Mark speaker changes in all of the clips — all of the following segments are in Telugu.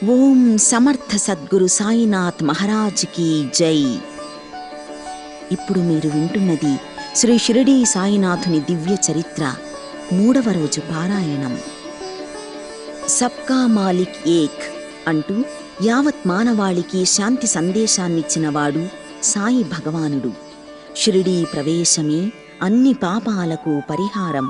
Speaker 1: ఓం సమర్థ సద్గురు సాయినాథ్ మహారాజ్ కీ జై. ఇప్పుడు మీరు వింటున్నది శ్రీ షిరిడీ సాయినాథుని దివ్య చరిత్ర 3వ రోజు పారాయణం. సబ్కా మాలిక్ ఏక్ అంటూ యావత్ మానవాళికి శాంతి సందేశాన్నిచ్చినవాడు సాయి భగవానుడు. షిరిడీ ప్రవేశమే అన్ని పాపాలకు పరిహారం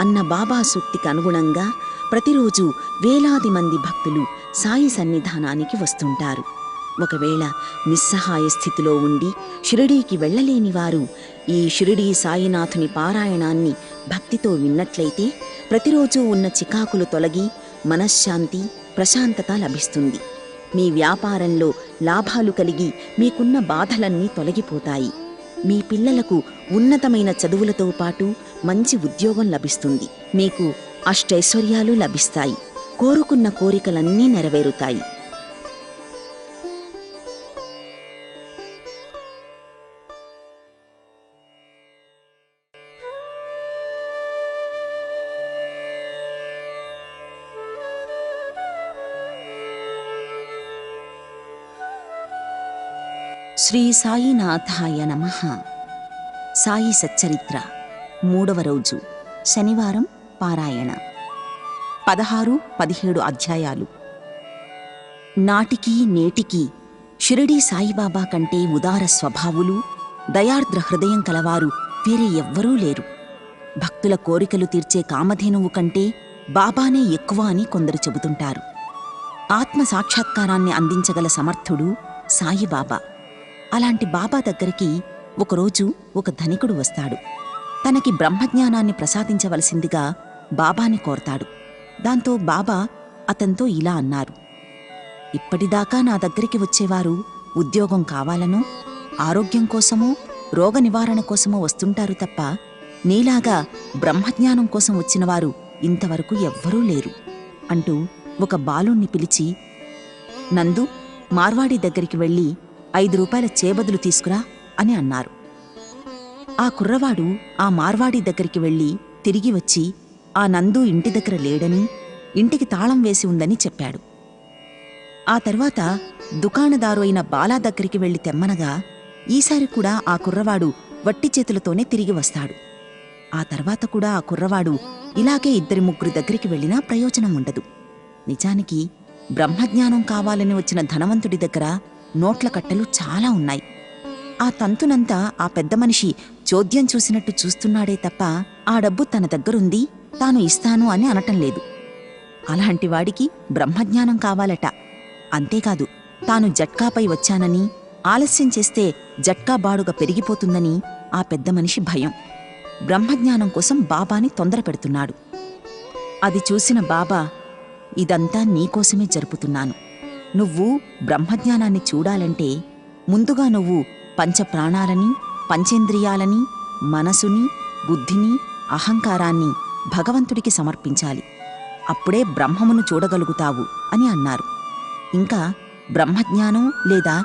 Speaker 1: అన్న బాబా సూక్తికి అనుగుణంగా ప్రతిరోజు వేలాది మంది భక్తులు సాయి సన్నిధానానికి వస్తుంటారు. ఒకవేళ నిస్సహాయ స్థితిలో ఉండి షిరిడీకి వెళ్ళలేని వారు ఈ షిరిడీ సాయినాథుని పారాయణాన్ని భక్తితో విన్నట్లయితే ప్రతిరోజు ఉన్న చికాకులు తొలగి మనశ్శాంతి, ప్రశాంతత లభిస్తుంది. మీ వ్యాపారంలో లాభాలు కలిగి మీకున్న బాధలన్నీ తొలగిపోతాయి. మీ పిల్లలకు ఉన్నతమైన చదువులతో పాటు మంచి ఉద్యోగం లభిస్తుంది. మీకు అష్టైశ్వర్యాలు లభిస్తాయి. కోరుకున్న కోరికలన్నీ నెరవేరుతాయి. శ్రీ సాయినాథాయ నమః. సాయి సచ్చరిత్ర 3వ రోజు శనివారం పారాయణ. 16, 17 అధ్యాయాలు. నాటికి నేటికి షిరిడీ సాయిబాబా కంటే ఉదార స్వభావులు, దయార్ద్ర హృదయం కలవారు వేరే ఎవ్వరూ లేరు. భక్తుల కోరికలు తీర్చే కామధేనువు కంటే బాబానే ఎక్కువ అని కొందరు చెబుతుంటారు. ఆత్మ సాక్షాత్కారాన్ని అందించగల సమర్థుడు సాయిబాబా. అలాంటి బాబా దగ్గరికి ఒకరోజు ఒక ధనికుడు వస్తాడు. తనకి బ్రహ్మజ్ఞానాన్ని ప్రసాదించవలసిందిగా బాబాని కోరతాడు. దాంతో బాబా అతనితో ఇలా అన్నారు: ఇప్పటిదాకా నా దగ్గరికి వచ్చేవారు ఉద్యోగం కావాలనో, ఆరోగ్యం కోసమో, రోగ నివారణ కోసమో వస్తుంటారు తప్ప నీలాగా బ్రహ్మజ్ఞానం కోసం వచ్చినవారు ఇంతవరకు ఎవ్వరూ లేరు అంటూ ఒక బాలుణ్ణి పిలిచి, నందు, మార్వాడి దగ్గరికి వెళ్ళి 5 రూపాయల చేబదులు తీసుకురా అని అన్నారు. ఆ కుర్రవాడు ఆ మార్వాడి దగ్గరికి వెళ్ళి తిరిగి వచ్చి ఆ నందు ఇంటి దగ్గర లేడని, ఇంటికి తాళం వేసి ఉందని చెప్పాడు. ఆ తర్వాత దుకాణదారు అయిన బాలా దగ్గరికి వెళ్ళి తెమ్మనగా ఈసారి కూడా ఆ కుర్రవాడు వట్టి చేతులతోనే తిరిగి వస్తాడు. ఆ తర్వాత కూడా ఆ కుర్రవాడు ఇలాగే 2-3 దగ్గరికి వెళ్ళినా ప్రయోజనం ఉండదు. నిజానికి బ్రహ్మజ్ఞానం కావాలని వచ్చిన ధనవంతుడి దగ్గర నోట్ల కట్టలు చాలా ఉన్నాయి. ఆ తంతునంతా ఆ పెద్ద మనిషి చోద్యం చూసినట్టు చూస్తున్నాడే తప్ప ఆ డబ్బు తన దగ్గరుంది, తాను ఇస్తాను అని అనటం లేదు. అలాంటి వాడికి బ్రహ్మజ్ఞానం కావాలట. అంతేకాదు, తాను జట్కాపై వచ్చానని, ఆలస్యం చేస్తే జట్కా బాడుగ పెరిగిపోతుందని ఆ పెద్ద మనిషి భయం. బ్రహ్మజ్ఞానం కోసం బాబాని తొందర పెడుతున్నాడు. అది చూసిన బాబా, ఇదంతా నీకోసమే జరుపుతున్నాను. నువ్వు బ్రహ్మజ్ఞానాన్ని చూడాలంటే ముందుగా నువ్వు పంచప్రాణాలని, పంచేంద్రియాలని, మనసుని, బుద్ధిని, అహంకారాన్ని భగవంతుడికి సమర్పించాలి. అప్పుడే బ్రహ్మమును చూడగలుగుతావు అని అన్నారు. ఇంకా బ్రహ్మజ్ఞానం లేదా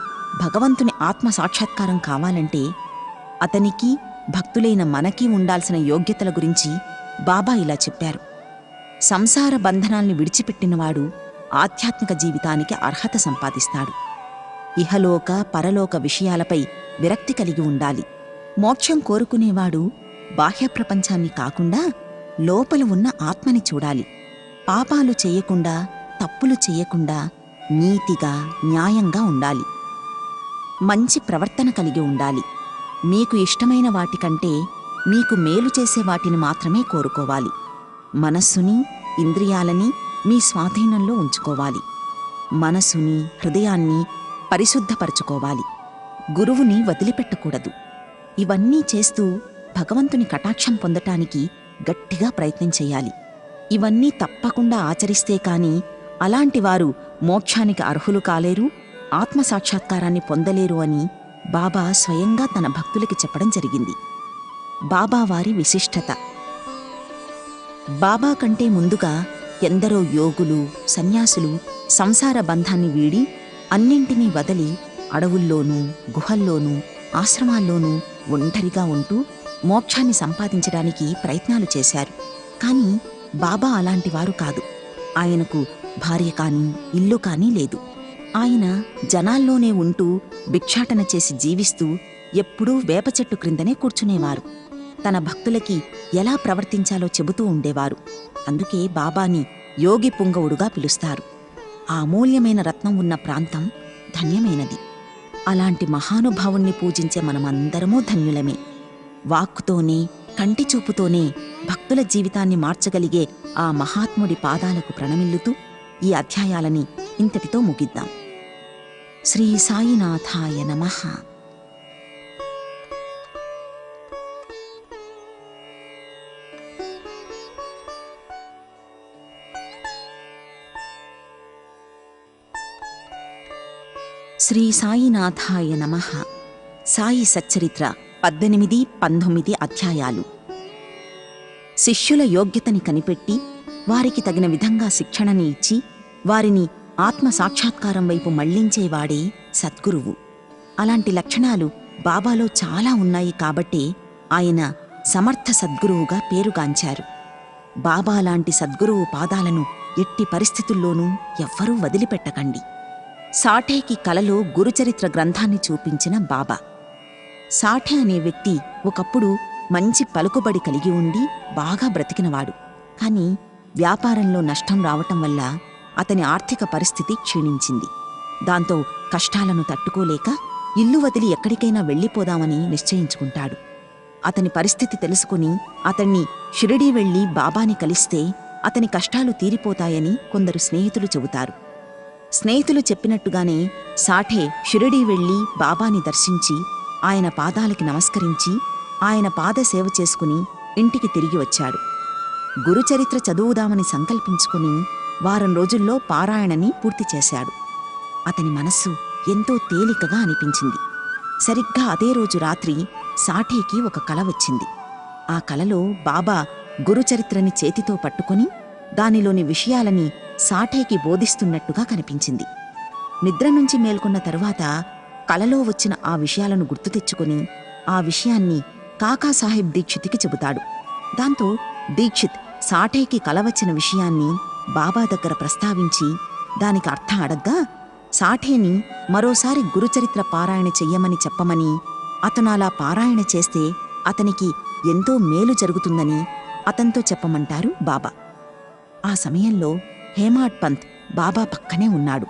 Speaker 1: భగవంతుని ఆత్మ సాక్షాత్కారం కావాలంటే అతనికి, భక్తులైన మనకి ఉండాల్సిన యోగ్యతల గురించి బాబా ఇలా చెప్పారు. సంసార బంధనాల్ని విడిచిపెట్టినవాడు ఆధ్యాత్మిక జీవితానికి అర్హత సంపాదిస్తాడు. ఇహలోక, పరలోక విషయాలపై విరక్తి కలిగి ఉండాలి. మోక్షం కోరుకునేవాడు బాహ్య ప్రపంచాన్ని కాకుండా లోపల ఉన్న ఆత్మని చూడాలి. పాపాలు చేయకుండా, తప్పులు చేయకుండా నీతిగా, న్యాయంగా ఉండాలి. మంచి ప్రవర్తన కలిగి ఉండాలి. మీకు ఇష్టమైన వాటికంటే మీకు మేలు చేసే వాటిని మాత్రమే కోరుకోవాలి. మనస్సుని, ఇంద్రియాలని మీ స్వాధీనంలో ఉంచుకోవాలి. మనసుని, హృదయాన్ని పరిశుద్ధపరచుకోవాలి. గురువుని వదిలిపెట్టకూడదు. ఇవన్నీ చేస్తూ భగవంతుని కటాక్షం పొందటానికి గట్టిగా ప్రయత్నం చెయ్యాలి. ఇవన్నీ తప్పకుండా ఆచరిస్తే కాని అలాంటివారు మోక్షానికి అర్హులు కాలేరు, ఆత్మసాక్షాత్కారాన్ని పొందలేరు అని బాబా స్వయంగా తన భక్తులకి చెప్పడం జరిగింది. బాబావారి విశిష్టత. బాబా కంటే ముందుగా ఎందరో యోగులు, సన్యాసులు సంసార బంధాన్ని వీడి అన్నింటినీ వదిలి అడవుల్లోనూ, గుహల్లోనూ, ఆశ్రమాల్లోనూ ఒంటరిగా ఉంటూ మోక్షాన్ని సంపాదించడానికి ప్రయత్నాలు చేశారు. కాని బాబా అలాంటివారు కాదు. ఆయనకు భార్య కానీ ఇల్లు కానీ లేదు. ఆయన జనాల్లోనే ఉంటూ భిక్షాటన చేసి జీవిస్తూ ఎప్పుడూ వేప చెట్టు క్రిందనే కూర్చునేవారు. తన భక్తులకి ఎలా ప్రవర్తించాలో చెబుతూ ఉండేవారు. అందుకే బాబాని యోగి పుంగవుడుగా పిలుస్తారు. ఆ అమూల్యమైన రత్నం ఉన్న ప్రాంతం ధన్యమైనది. అలాంటి మహానుభావుణ్ణి పూజించే మనమందరమూ ధన్యులమే. వాక్కుతోనే కంటి చూపుతోనే భక్తుల జీవితాన్ని మార్చగలిగే ఆ మహాత్ముడి పాదాలకు ప్రణమిల్లుతూ ఈ అధ్యాయాలని ఇంతటితో ముగిద్దాం. శ్రీ సాయినాథాయ నమః. శ్రీ సాయినాథాయ నమః. సాయి సచ్చరిత్ర 18, 19 అధ్యాయాలు. శిష్యుల యోగ్యతని కనిపెట్టి వారికి తగిన విధంగా శిక్షణని ఇచ్చి వారిని ఆత్మసాక్షాత్కారం వైపు మళ్లించేవాడే సద్గురువు. అలాంటి లక్షణాలు బాబాలో చాలా ఉన్నాయి కాబట్టే ఆయన సమర్థ సద్గురువుగా పేరుగాంచారు. బాబా లాంటి సద్గురువు పాదాలను ఎట్టి పరిస్థితుల్లోనూ ఎవ్వరూ వదిలిపెట్టకండి. సాఠేకి కలలో గురుచరిత్ర గ్రంథాన్ని చూపించిన బాబా. సాఠే అనే వ్యక్తి ఒకప్పుడు మంచి పలుకుబడి కలిగి ఉండి బాగా బ్రతికినవాడు. కాని వ్యాపారంలో నష్టం రావటం వల్ల అతని ఆర్థిక పరిస్థితి క్షీణించింది. దాంతో కష్టాలను తట్టుకోలేక ఇల్లు వదిలి ఎక్కడికైనా వెళ్ళిపోదామని నిశ్చయించుకుంటాడు. అతని పరిస్థితి తెలుసుకుని అతన్ని షిరిడీ వెళ్లి బాబాని కలిస్తే అతని కష్టాలు తీరిపోతాయని కొందరు స్నేహితులు చెబుతారు. స్నేహితులు చెప్పినట్టుగానే సాఠే షిరిడీ వెళ్లి బాబాని దర్శించి ఆయన పాదాలకి నమస్కరించి ఆయన పాదసేవ చేసుకుని ఇంటికి తిరిగి వచ్చాడు. గురుచరిత్ర చదువుదామని సంకల్పించుకుని వారం రోజుల్లో పారాయణని పూర్తి చేశాడు. అతని మనస్సు ఎంతో తేలికగా అనిపించింది. సరిగ్గా అదే రోజు రాత్రి సాఠేకి ఒక కల వచ్చింది. ఆ కలలో బాబా గురుచరిత్రని చేతితో పట్టుకుని దానిలోని విషయాలని సాఠేకి బోధిస్తున్నట్టుగా కనిపించింది. నిద్ర నుంచి మేల్కొన్న తరువాత కలలో వచ్చిన ఆ విషయాలను గుర్తు తెచ్చుకుని ఆ విషయాన్ని కాకాసాహెబ్ దీక్షిత్కి చెబుతాడు. దాంతో దీక్షిత్ సాఠేకి కల వచ్చిన విషయాన్ని బాబా దగ్గర ప్రస్తావించి దానికి అర్థం అడగ్గా సాఠేని మరోసారి గురుచరిత్ర పారాయణ చెయ్యమని చెప్పమని, అతను అలా పారాయణ చేస్తే అతనికి ఎంతో మేలు జరుగుతుందని అతనితో చెప్పమంటారు బాబా. ఆ సమయంలో హేమాడ్ పంత్ బాబా పక్కనే ఉన్నాడు.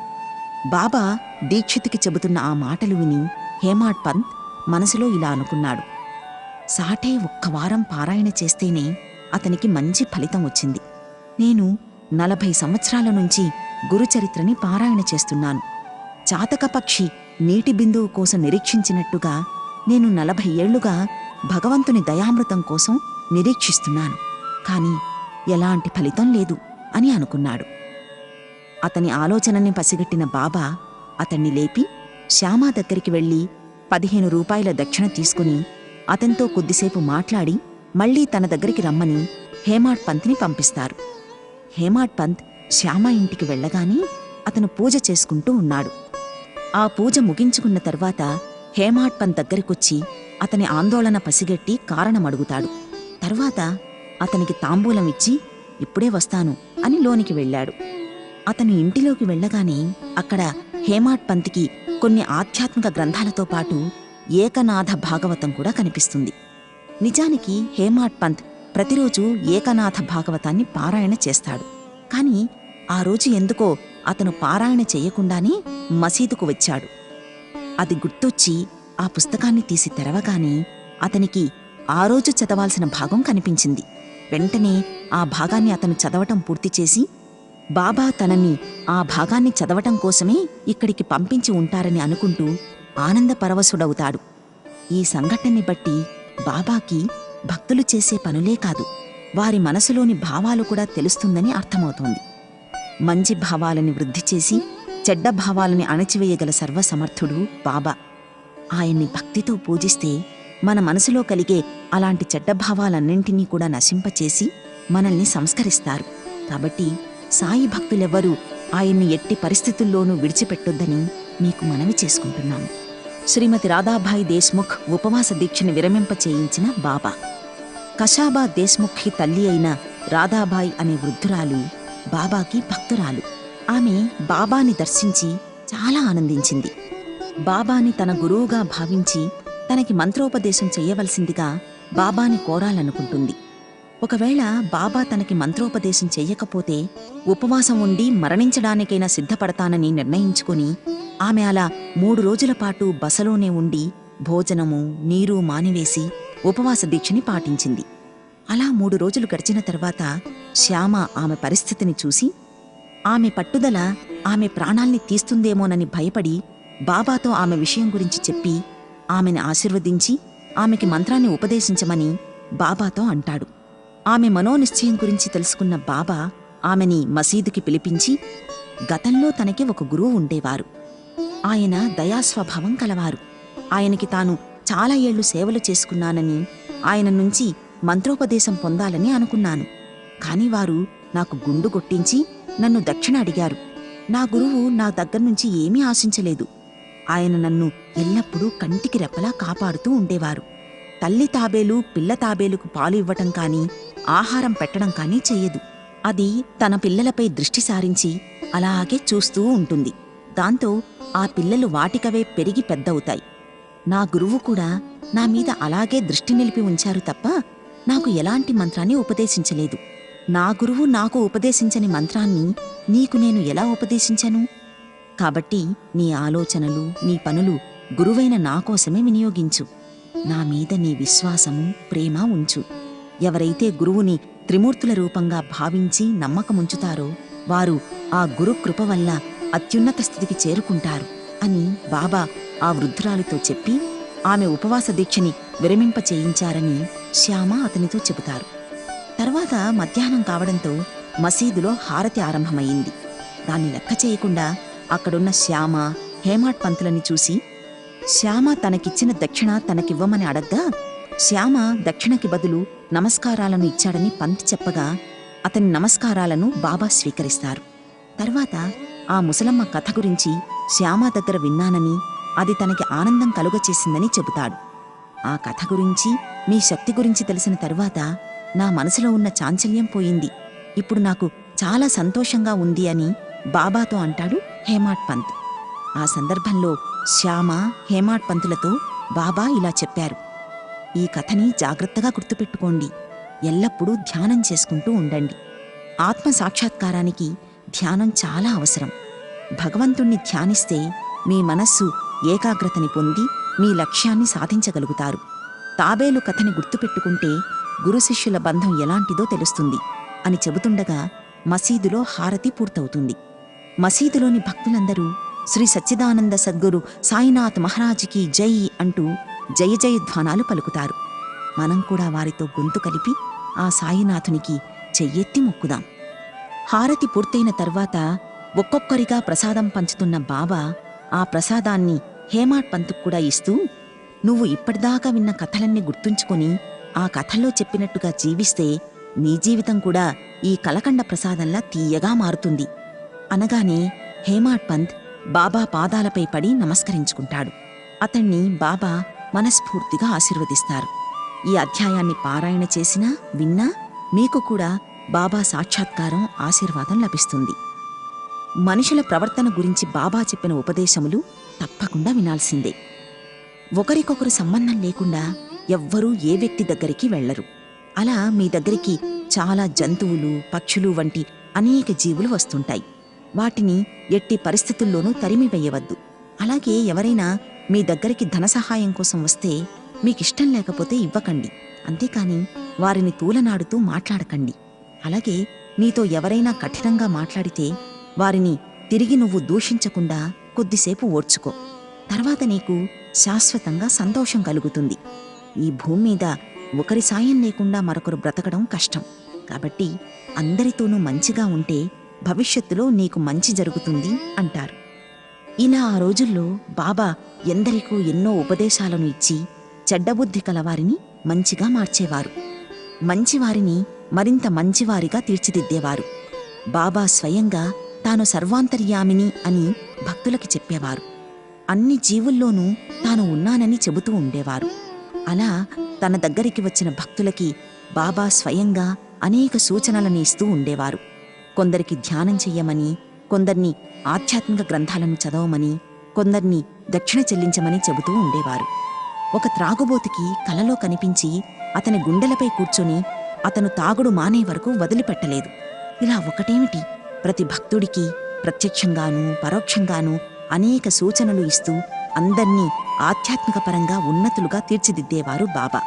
Speaker 1: బాబా దీక్షిత్కి చెబుతున్న ఆ మాటలు విని హేమాడ్ పంత్ మనసులో ఇలా అనుకున్నాడు: సాఠే ఒక్క వారం పారాయణ చేస్తేనే అతనికి మంచి ఫలితం వచ్చింది. నేను 40 సంవత్సరాల నుంచి గురుచరిత్రని పారాయణ చేస్తున్నాను. చాతకపక్షి నీటి బిందువు కోసం నిరీక్షించినట్టుగా నేను 40 ఏళ్లుగా భగవంతుని దయామృతం కోసం నిరీక్షిస్తున్నాను. కాని ఎలాంటి ఫలితం లేదు అని అనుకున్నాడు. అతని ఆలోచనని పసిగట్టిన బాబా అతన్ని లేపి శ్యామా దగ్గరికి వెళ్లి 15 రూపాయల దక్షిణ తీసుకుని అతనితో కొద్దిసేపు మాట్లాడి మళ్లీ తన దగ్గరికి రమ్మని హేమాడ్ పంత్ని పంపిస్తారు. హేమాడ్ పంత్ శ్యామా ఇంటికి వెళ్లగానే అతను పూజ చేసుకుంటూ ఉన్నాడు. ఆ పూజ ముగించుకున్న తర్వాత హేమాడ్ పంత్ దగ్గరికొచ్చి అతని ఆందోళన పసిగట్టి కారణమడుగుతాడు. తర్వాత అతనికి తాంబూలం ఇచ్చి ఇప్పుడే వస్తాను అని లోనికి వెళ్ళాడు. అతను ఇంటిలోకి వెళ్లగానే అక్కడ హేమాడ్ పంత్కి కొన్ని ఆధ్యాత్మిక గ్రంథాలతో పాటు ఏకనాథ భాగవతం కూడా కనిపిస్తుంది. నిజానికి హేమాడ్ పంత్ ప్రతిరోజు ఏకనాథ భాగవతాన్ని పారాయణ చేస్తాడు. కాని ఆ రోజు ఎందుకో అతను పారాయణ చెయ్యకుండానే మసీదుకు వచ్చాడు. అది గుర్తొచ్చి ఆ పుస్తకాన్ని తీసి తెరవగానే అతనికి ఆ రోజు చదవాల్సిన భాగం కనిపించింది. వెంటనే ఆ భాగాన్ని అతను చదవటం పూర్తి చేసి బాబా తనని ఆ భాగాన్ని చదవటం కోసమే ఇక్కడికి పంపించి ఉంటారని అనుకుంటూ ఆనందపరవశుడవుతాడు. ఈ సంఘటనని బట్టి బాబాకి భక్తులు చేసే పనులే కాదు, వారి మనసులోని భావాలు కూడా తెలుస్తుందని అర్థమవుతోంది. మంచి భావాలని వృద్ధి చేసి చెడ్డ భావాలని అణచివేయగల సర్వసమర్థుడు బాబా. ఆయన్ని భక్తితో పూజిస్తే మన మనసులో కలిగే అలాంటి చెడ్డ భావాలన్నింటినీ కూడా నశింపచేసి మనల్ని సంస్కరిస్తారు. కాబట్టి సాయి భక్తులెవ్వరూ ఆయన్ని ఎట్టి పరిస్థితుల్లోనూ విడిచిపెట్టొద్దని మీకు మనవి చేసుకుంటున్నాము. శ్రీమతి రాధాబాయి దేశ్ముఖ్ ఉపవాస దీక్షని విరమింప చేయించిన బాబా. కషాబా దేశ్ముఖ్కి తల్లి అయిన రాధాబాయి అనే వృద్ధురాలు బాబాకి భక్తురాలు. ఆమె బాబాని దర్శించి చాలా ఆనందించింది. బాబాని తన గురువుగా భావించి తనకి మంత్రోపదేశం చెయ్యవలసిందిగా బాబాని కోరాలనుకుంటుంది. ఒకవేళ బాబా తనకి మంత్రోపదేశం చెయ్యకపోతే ఉపవాసం ఉండి మరణించడానికైనా సిద్ధపడతానని నిర్ణయించుకుని ఆమె అలా 3 రోజుల పాటు బసలోనే ఉండి భోజనము నీరు మానివేసి ఉపవాస దీక్షని పాటించింది. అలా 3 రోజులు గడిచిన తర్వాత శ్యామ ఆమె పరిస్థితిని చూసి ఆమె పట్టుదల ఆమె ప్రాణాల్ని తీస్తుందేమోనని భయపడి బాబాతో ఆమె విషయం గురించి చెప్పి ఆమెను ఆశీర్వదించి ఆమెకి మంత్రాన్ని ఉపదేశించమని బాబాతో అంటాడు. ఆమె మనోనిశ్చయం గురించి తెలుసుకున్న బాబా ఆమెని మసీదుకి పిలిపించి గతంలో తనకి ఒక గురువు ఉండేవారు. ఆయన దయాస్వభావం కలవారు. ఆయనకి తాను చాలా ఏళ్లు సేవలు చేసుకున్నానని ఆయన నుంచి మంత్రోపదేశం పొందాలని అనుకున్నాను. కాని వారు నాకు గుండు కొట్టించి నన్ను దక్షిణ అడిగారు. నా గురువు నా దగ్గర్నుంచి ఏమీ ఆశించలేదు. ఆయన నన్ను ఎల్లప్పుడూ కంటికి రెప్పలా కాపాడుతూ ఉండేవారు. తల్లి తాబేలు పిల్ల తాబేలుకు పాలు ఇవ్వటం కానీ ఆహారం పెట్టడం కానీ చెయ్యదు. అది తన పిల్లలపై దృష్టి సారించి అలాగే చూస్తూ ఉంటుంది. దాంతో ఆ పిల్లలు వాటికవే పెరిగి పెద్దవుతాయి. నా గురువు కూడా నా మీద అలాగే దృష్టి నిలిపి ఉంచారు తప్ప నాకు ఎలాంటి మంత్రాన్ని ఉపదేశించలేదు. నా గురువు నాకు ఉపదేశించని మంత్రాన్ని నీకు నేను ఎలా ఉపదేశించను? కాబట్టి నీ ఆలోచనలు నీ పనులు గురువైన నాకోసమే వినియోగించు. నా మీద నీ విశ్వాసము ప్రేమ ఉంచు. ఎవరైతే గురువుని త్రిమూర్తుల రూపంగా భావించి నమ్మకముంచుతారో వారు ఆ గురుకృప వల్ల అత్యున్నత స్థితికి చేరుకుంటారు అని బాబా ఆ వృద్ధురాలితో చెప్పి ఆమె ఉపవాస దీక్షని విరమింపచేయించారని శ్యామ అతనితో చెబుతారు. తర్వాత మధ్యాహ్నం కావడంతో మసీదులో హారతి ఆరంభమయ్యింది. దాన్ని లెక్క చేయకుండా అక్కడున్న శ్యామ హేమాడ్ పంతులని చూసి శ్యామ తనకిచ్చిన దక్షిణ తనకివ్వమని అడగ్గా శ్యామ దక్షిణకి బదులు నమస్కారాలను ఇచ్చాడని పంత్ చెప్పగా అతని నమస్కారాలను బాబా స్వీకరిస్తారు. తర్వాత ఆ ముసలమ్మ కథ గురించి శ్యామ దగ్గర విన్నానని అది తనకి ఆనందం కలుగచేసిందని చెబుతాడు. ఆ కథ గురించి మీ శక్తి గురించి తెలిసిన తరువాత నా మనసులో ఉన్న చాంచల్యం పోయింది. ఇప్పుడు నాకు చాలా సంతోషంగా ఉంది అని బాబాతో అంటాడు హేమాడ్ పంత్. ఆ సందర్భంలో శ్యామ హేమాడ్ పంతులతో బాబా ఇలా చెప్పారు: ఈ కథని జాగ్రత్తగా గుర్తుపెట్టుకోండి. ఎల్లప్పుడూ ధ్యానం చేసుకుంటూ ఉండండి. ఆత్మ సాక్షాత్కారానికి ధ్యానం చాలా అవసరం. భగవంతుణ్ణి ధ్యానిస్తే మీ మనస్సు ఏకాగ్రతని పొంది మీ లక్ష్యాన్ని సాధించగలుగుతారు. తాబేలు కథని గుర్తుపెట్టుకుంటే గురు శిష్యుల బంధం ఎలాంటిదో తెలుస్తుంది అని చెబుతుండగా మసీదులో హారతి పూర్తవుతుంది. మసీదులోని భక్తులందరూ శ్రీ సచ్చిదానంద సద్గురు సాయినాథ్ మహారాజ్కి జై అంటూ జయ జయధ్వానాలు పలుకుతారు. మనం కూడా వారితో గొంతు కలిపి ఆ సాయినాథునికి చెయ్యెత్తి మొక్కుదాం. హారతి పూర్తయిన తర్వాత ఒక్కొక్కరిగా ప్రసాదం పంచుతున్న బాబా ఆ ప్రసాదాన్ని హేమాడ్ పంతుకు కూడా ఇస్తూ, నువ్వు ఇప్పటిదాకా విన్న కథలన్నీ గుర్తుంచుకొని ఆ కథల్లో చెప్పినట్టుగా జీవిస్తే నీ జీవితం కూడా ఈ కలకండ ప్రసాదంలా తీయగా మారుతుంది అనగానే హేమాడ్ పంత్ బాబా పాదాలపై పడి నమస్కరించుకుంటాడు. అతణ్ణి బాబా మనస్ఫూర్తిగా ఆశీర్వదిస్తారు. ఈ అధ్యాయాన్ని పారాయణ చేసినా విన్నా మీకు కూడా బాబా సాక్షాత్కారం ఆశీర్వాదం లభిస్తుంది. మనుషుల ప్రవర్తన గురించి బాబా చెప్పిన ఉపదేశములు తప్పకుండా వినాల్సిందే. ఒకరికొకరు సంబంధం లేకుండా ఎవ్వరూ ఏ వ్యక్తి దగ్గరికి వెళ్లరు. అలా మీ దగ్గరికి చాలా జంతువులు పక్షులు వంటి అనేక జీవులు వస్తుంటాయి. వాటిని ఎట్టి పరిస్థితుల్లోనూ తరిమివేయవద్దు. అలాగే ఎవరైనా మీ దగ్గరికి ధన సహాయం కోసం వస్తే మీకిష్టం లేకపోతే ఇవ్వకండి. అంతేకాని వారిని తూలనాడుతూ మాట్లాడకండి. అలాగే నీతో ఎవరైనా కఠినంగా మాట్లాడితే వారిని తిరిగి నువ్వు దూషించకుండా కొద్దిసేపు ఓర్చుకో. తర్వాత నీకు శాశ్వతంగా సంతోషం కలుగుతుంది. ఈ భూమి మీద ఒకరి సాయం లేకుండా మరొకరు బ్రతకడం కష్టం. కాబట్టి అందరితోనూ మంచిగా ఉంటే భవిష్యత్తులో నీకు మంచి జరుగుతుంది అంటారు. ఇలా ఆ రోజుల్లో బాబా ఎందరికో ఎన్నో ఉపదేశాలను ఇచ్చి చెడ్డబుద్ధి కలవారిని మంచిగా మార్చేవారు. మంచివారిని మరింత మంచివారిగా తీర్చిదిద్దేవారు. బాబా స్వయంగా తాను సర్వాంతర్యామిని అని భక్తులకి చెప్పేవారు. అన్ని జీవుల్లోనూ తాను ఉన్నానని చెబుతూ ఉండేవారు. అలా తన దగ్గరికి వచ్చిన భక్తులకి బాబా స్వయంగా అనేక సూచనలను ఇస్తూ ఉండేవారు. కొందరికి ధ్యానం చెయ్యమని, కొందర్ని ఆధ్యాత్మిక గ్రంథాలను చదవమని, కొందర్ని దక్షిణ చెల్లించమని చెబుతూ ఉండేవారు. ఒక త్రాగుబోతుకి కలలో కనిపించి అతని గుండెలపై కూర్చొని అతను తాగుడు మానే వరకు వదిలిపెట్టలేదు. ఇలా ఒకటేమిటి, ప్రతి భక్తుడికి ప్రత్యక్షంగానూ పరోక్షంగానూ అనేక సూచనలు ఇస్తూ అందర్నీ ఆధ్యాత్మిక పరంగా ఉన్నతులుగా తీర్చిదిద్దేవారు బాబా.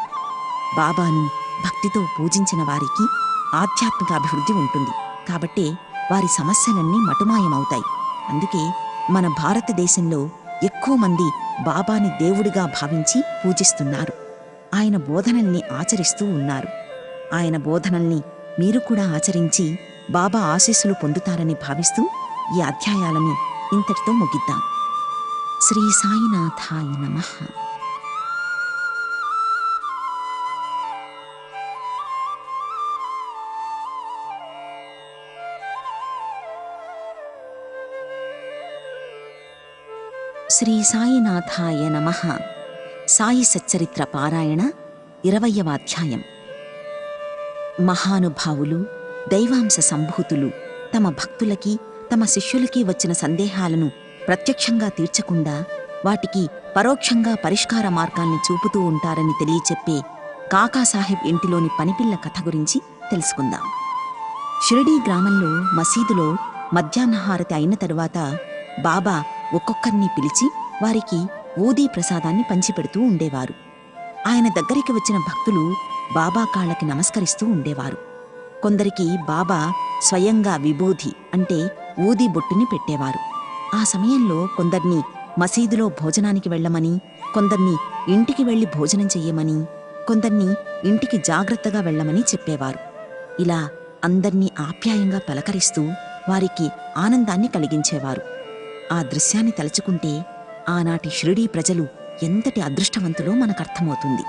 Speaker 1: బాబాను భక్తితో పూజించిన వారికి ఆధ్యాత్మిక అభివృద్ధి ఉంటుంది. కాబట్టే వారి సమస్యలన్నీ మటుమాయమవుతాయి. అందుకే మన భారతదేశంలో ఎక్కువ మంది బాబాని దేవుడిగా భావించి పూజిస్తున్నారు. ఆయన బోధనల్ని ఆచరిస్తూ ఉన్నారు. ఆయన బోధనల్ని మీరు కూడా ఆచరించి బాబా ఆశీస్సులు పొందుతారని భావిస్తూ ఈ అధ్యాయాలని ఇంతటితో ముగిద్దాం. శ్రీ సాయినాథాయ నమః. శ్రీ సాయినాథాయ నమః. సాయి సచ్చరిత్ర పారాయణ 20వ అధ్యాయం. మహానుభావులు, దైవాంశ సంభూతులు తమ భక్తులకి, తమ శిష్యులకి వచ్చిన సందేహాలను ప్రత్యక్షంగా తీర్చకుండా వాటికి పరోక్షంగా పరిష్కార మార్గాల్ని చూపుతూ ఉంటారని తెలియచెప్పే కాకాసాహెబ్ ఇంటిలోని పనిపిల్ల కథ గురించి తెలుసుకుందాం. షిరిడీ గ్రామంలో మసీదులో మధ్యాహ్నహారతి అయిన తరువాత బాబా ఒక్కొక్కరిని పిలిచి వారికి ఊదీ ప్రసాదాన్ని పంచిపెడుతూ ఉండేవారు. ఆయన దగ్గరికి వచ్చిన భక్తులు బాబా కాళ్ళకి నమస్కరిస్తూ ఉండేవారు. కొందరికి బాబా స్వయంగా విభూది అంటే ఊదీ బొట్టుని పెట్టేవారు. ఆ సమయంలో కొందర్ని మసీదులో భోజనానికి వెళ్లమని, కొందర్ని ఇంటికి వెళ్లి భోజనం చెయ్యమని, కొందర్ని ఇంటికి జాగ్రత్తగా వెళ్లమని చెప్పేవారు. ఇలా అందర్నీ ఆప్యాయంగా పలకరిస్తూ వారికి ఆనందాన్ని కలిగించేవారు. ఆ దృశ్యాన్ని తలుచుకుంటే ఆనాటి షిరిడీ ప్రజలు ఎంతటి అదృష్టవంతులో మనకర్థమవుతుంది.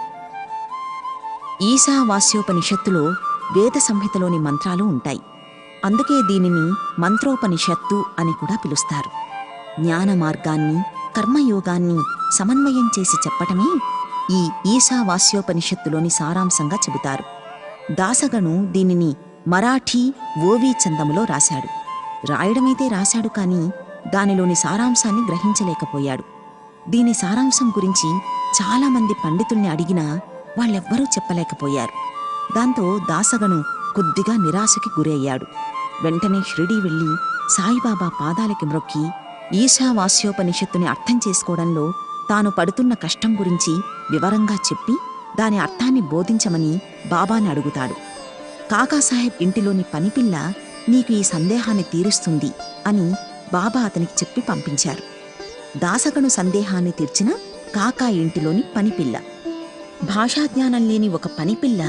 Speaker 1: ఈశావాస్యోపనిషత్తులో వేద సంహితలోని మంత్రాలు ఉంటాయి. అందుకే దీనిని మంత్రోపనిషత్తు అని కూడా పిలుస్తారు. జ్ఞాన మార్గాన్ని, కర్మయోగాన్ని సమన్వయం చేసి చెప్పటమే ఈ ఈశావాస్యోపనిషత్తులోని సారాంశంగా చెబుతారు. దాసగను దీనిని మరాఠీ ఓవీ చందములో రాశాడు. రాయడమైతే రాశాడు కాని దానిలోని సారాంశాన్ని గ్రహించలేకపోయాడు. దీని సారాంశం గురించి చాలామంది పండితుల్ని అడిగినా వాళ్ళెవ్వరూ చెప్పలేకపోయారు. దాంతో దాసగను కొద్దిగా నిరాశకి గురయ్యాడు. వెంటనే షిరిడీ వెళ్లి సాయిబాబా పాదాలకి మ్రొక్కి ఈశావాస్యోపనిషత్తుని అర్థం చేసుకోవడంలో తాను పడుతున్న కష్టం గురించి వివరంగా చెప్పి దాని అర్థాన్ని బోధించమని బాబాని అడుగుతాడు. కాకాసాహెబ్ ఇంటిలోని పనిపిల్ల నీకు ఈ సందేహాన్ని తీరుస్తుంది అని బాబా అతనికి చెప్పి పంపించారు. దాసగను సందేహాన్ని తీర్చిన కాకా ఇంటిలోని పనిపిల్ల. భాషాజ్ఞానం లేని ఒక పనిపిల్ల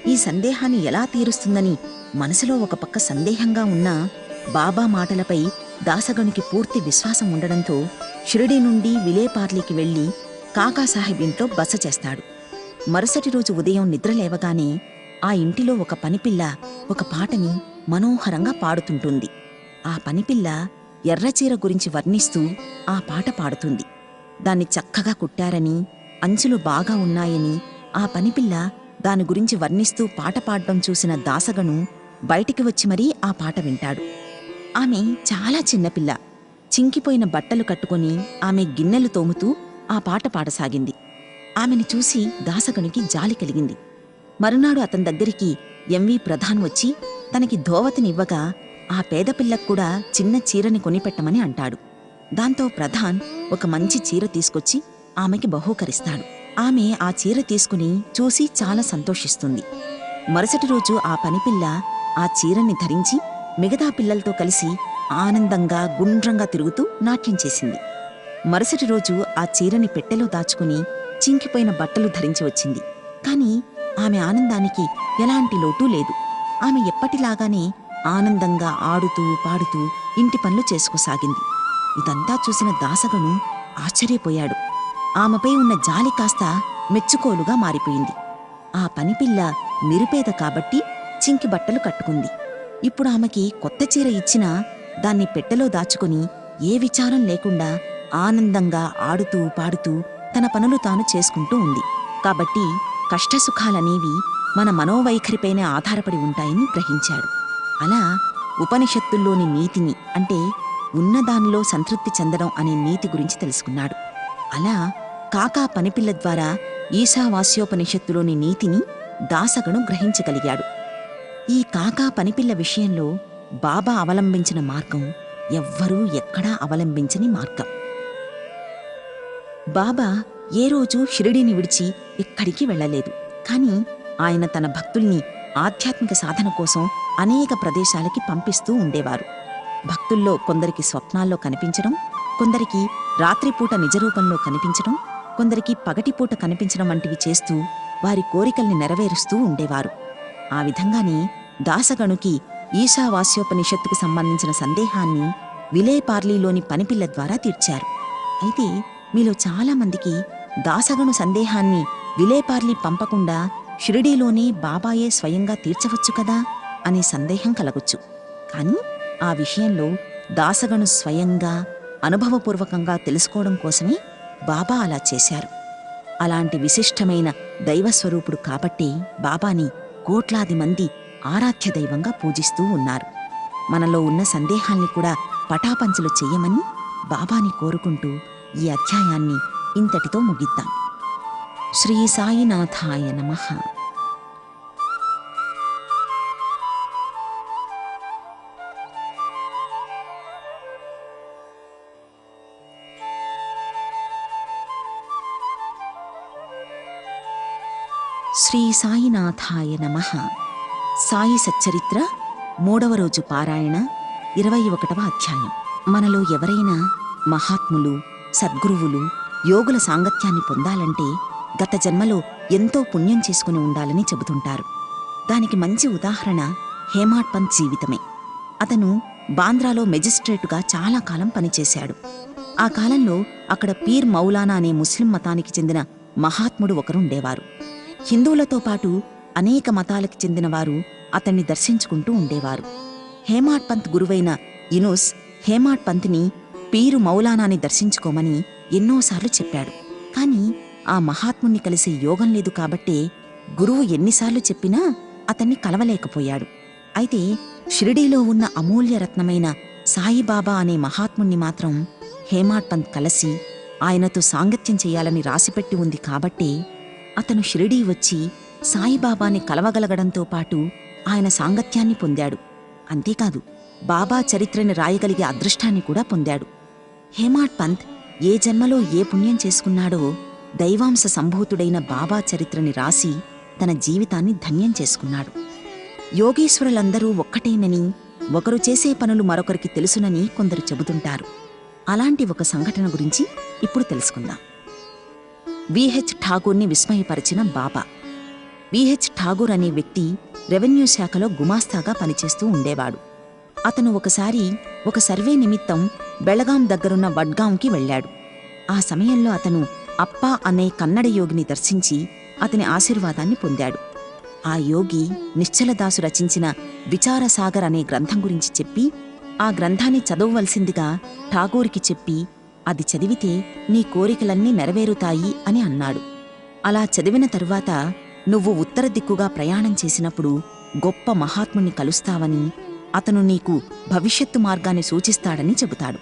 Speaker 1: ఈ సందేహాన్ని ఎలా తీరుస్తుందని మనసులో ఒక పక్క సందేహంగా ఉన్నా బాబా మాటలపై దాసగనుకి పూర్తి విశ్వాసం ఉండడంతో షిరిడీ నుండి విలేపార్లీకి వెళ్లి కాకాసాహెబ్ ఇంట్లో బస చేస్తాడు. మరుసటి రోజు ఉదయం నిద్రలేవగానే ఆ ఇంటిలో ఒక పనిపిల్ల ఒక పాటని మనోహరంగా పాడుతుంటుంది. ఆ పనిపిల్ల ఎర్రచీర గురించి వర్ణిస్తూ ఆ పాట పాడుతుంది. దాన్ని చక్కగా కుట్టారని, అంచులు బాగా ఉన్నాయని ఆ పనిపిల్ల దాని గురించి వర్ణిస్తూ పాట పాడడం చూసిన దాసగను బయటికి వచ్చి మరీ ఆ పాట వింటాడు. ఆమె చాలా చిన్నపిల్ల. చింకిపోయిన బట్టలు కట్టుకుని ఆమె గిన్నెలు తోముతూ ఆ పాట పాడసాగింది. ఆమెని చూసి దాసగనుకి జాలి కలిగింది. మరునాడు అతని దగ్గరికి ఎంవి ప్రధాన్ వచ్చి తనకి ధోవతినివ్వగా ఆ పేదపిల్లక్కూడా చిన్న చీరని కొనిపెట్టమని అంటాడు. దాంతో ప్రధాన్ ఒక మంచి చీర తీసుకొచ్చి ఆమెకి బహూకరిస్తాడు. ఆమె ఆ చీర తీసుకుని చూసి చాలా సంతోషిస్తుంది. మరుసటి రోజు ఆ పనిపిల్ల ఆ చీరని ధరించి మిగతా పిల్లలతో కలిసి ఆనందంగా గుండ్రంగా తిరుగుతూ నాట్యం చేసింది. మరుసటి రోజు ఆ చీరని పెట్టెలో దాచుకుని చింకిపోయిన బట్టలు ధరించి వచ్చింది. కాని ఆమె ఆనందానికి ఎలాంటి లోటూ లేదు. ఆమె ఎప్పటిలాగానే ఆనందంగా ఆడుతూ పాడుతూ ఇంటి పనులు చేసుకోసాగింది. ఇదంతా చూసిన దాసగను ఆశ్చర్యపోయాడు. ఆమెపై ఉన్న జాలి కాస్త మెచ్చుకోలుగా మారిపోయింది. ఆ పనిపిల్ల నిరుపేద కాబట్టి చింకి బట్టలు కట్టుకుంది. ఇప్పుడు ఆమెకి కొత్త చీర ఇచ్చినా దాన్ని పెట్టెలో దాచుకుని ఏ విచారం లేకుండా ఆనందంగా ఆడుతూ పాడుతూ తన పనులు తాను చేసుకుంటూ ఉంది. కాబట్టి కష్టసుఖాలనేవి మన మనోవైఖరిపైనే ఆధారపడి ఉంటాయని గ్రహించాడు. అలా ఉపనిషత్తుల్లోని నీతిని అంటే ఉన్నదానిలో సంతృప్తి చెందడం అనే నీతి గురించి తెలుసుకున్నాడు. అలా కాకా పనిపిల్ల ద్వారా ఈశావాస్యోపనిషత్తులోని నీతిని దాసగను గ్రహించగలిగాడు. ఈ కాకా పనిపిల్ల విషయంలో బాబా అవలంబించిన మార్గం ఎవ్వరూ ఎక్కడా అవలంబించని మార్గం. బాబా ఏ రోజూ షిరిడీని విడిచి ఎక్కడికి వెళ్లలేదు. కాని ఆయన తన భక్తుల్ని ఆధ్యాత్మిక సాధన కోసం అనేక ప్రదేశాలకి పంపిస్తూ ఉండేవారు. భక్తుల్లో కొందరికి స్వప్నాల్లో కనిపించడం, కొందరికి రాత్రిపూట నిజరూపంలో కనిపించడం, కొందరికి పగటిపూట కనిపించడం వంటివి చేస్తూ వారి కోరికల్ని నెరవేరుస్తూ ఉండేవారు. ఆ విధంగానే దాసగణుకి ఈశావాస్యోపనిషత్తుకు సంబంధించిన సందేహాన్ని విలేపార్లీలోని పనిపిల్ల ద్వారా తీర్చారు. అయితే మీలో చాలామందికి దాసగణు సందేహాన్ని విలేపార్లీ పంపకుండా షిరిడీలోనే బాబాయే స్వయంగా తీర్చవచ్చు కదా అనే సందేహం కలగొచ్చు. కాని ఆ విషయంలో దాసగణు స్వయంగా అనుభవపూర్వకంగా తెలుసుకోవడం కోసమే బాబా అలా చేశారు. అలాంటి విశిష్టమైన దైవస్వరూపుడు కాబట్టే బాబాని కోట్లాది మంది ఆరాధ్య దైవంగా పూజిస్తూ ఉన్నారు. మనలో ఉన్న సందేహాల్ని కూడా పటాపంచలు చెయ్యమని బాబాని కోరుకుంటూ ఈ అధ్యాయాన్ని ఇంతటితో ముగిద్దాం. శ్రీ సాయినాథాయ నమః. శ్రీ సాయినాథాయ నమః. సాయి సచ్చరిత్ర 3వ రోజు పారాయణ 21వ అధ్యాయం. మనలో ఎవరైనా మహాత్ములు, సద్గురువులు, యోగుల సాంగత్యాన్ని పొందాలంటే గత జన్మలో ఎంతో పుణ్యం చేసుకుని ఉండాలని చెబుతుంటారు. దానికి మంచి ఉదాహరణ హేమాడ్ పంత్ జీవితమే. అతను బాంద్రాలో మెజిస్ట్రేటుగా చాలా కాలం పనిచేశాడు. ఆ కాలంలో అక్కడ పీర్ మౌలానా అనే ముస్లిం మతానికి చెందిన మహాత్ముడు ఒకరుండేవారు. హిందువులతో పాటు అనేక మతాలకి చెందినవారు అతన్ని దర్శించుకుంటూ ఉండేవారు. హేమాడ్ పంత్ గురువైన యూనుస్ హేమాడ్ పంత్ని పీరు మౌలానాని దర్శించుకోమని ఎన్నోసార్లు చెప్పాడు. కాని ఆ మహాత్ముణ్ణి కలిసే యోగం లేదు కాబట్టే గురువు ఎన్నిసార్లు చెప్పినా అతన్ని కలవలేకపోయాడు. అయితే షిరిడీలో ఉన్న అమూల్యరత్నమైన సాయిబాబా అనే మహాత్ముణ్ణి మాత్రం హేమాడ్ పంత్ కలిసి ఆయనతో సాంగత్యం చెయ్యాలని రాసిపెట్టి ఉంది కాబట్టే అతను షిరిడీ వచ్చి సాయిబాబాని కలవగలగడంతో పాటు ఆయన సాంగత్యాన్ని పొందాడు. అంతేకాదు, బాబా చరిత్రని రాయగలిగే అదృష్టాన్ని కూడా పొందాడు. హేమాడ్ పంత్ ఏ జన్మలో ఏ పుణ్యం చేసుకున్నాడో దైవాంశ సంభూతుడైన బాబా చరిత్రని రాసి తన జీవితాన్ని ధన్యం చేసుకున్నాడు. యోగీశ్వరులందరూ ఒక్కటేనని, ఒకరు చేసే పనులు మరొకరికి తెలుసునని కొందరు చెబుతుంటారు. అలాంటి ఒక సంఘటన గురించి ఇప్పుడు తెలుసుకుందాం. విహెచ్ ఠాగూర్ని విస్మయపరిచిన బాబా. విహెచ్ ఠాగూర్ అనే వ్యక్తి రెవెన్యూ శాఖలో గుమాస్తాగా పనిచేస్తూ ఉండేవాడు. అతను ఒకసారి ఒక సర్వే నిమిత్తం బెళగాం దగ్గరున్న వడ్గాంకి వెళ్ళాడు. ఆ సమయంలో అతను అప్పా అనే కన్నడ యోగిని దర్శించి అతని ఆశీర్వాదాన్ని పొందాడు. ఆ యోగి నిశ్చలదాసు రచించిన విచారసాగర్ అనే గ్రంథం గురించి చెప్పి ఆ గ్రంథాన్ని చదవవలసిందిగా ఠాగూర్కి చెప్పి అది చదివితే నీ కోరికలన్నీ నెరవేరుతాయి అని అన్నాడు. అలా చదివిన తరువాత నువ్వు ఉత్తర దిక్కుగా ప్రయాణం చేసినప్పుడు గొప్ప మహాత్ముణ్ణి కలుస్తావని, అతను నీకు భవిష్యత్తు మార్గాన్ని సూచిస్తాడని చెబుతాడు.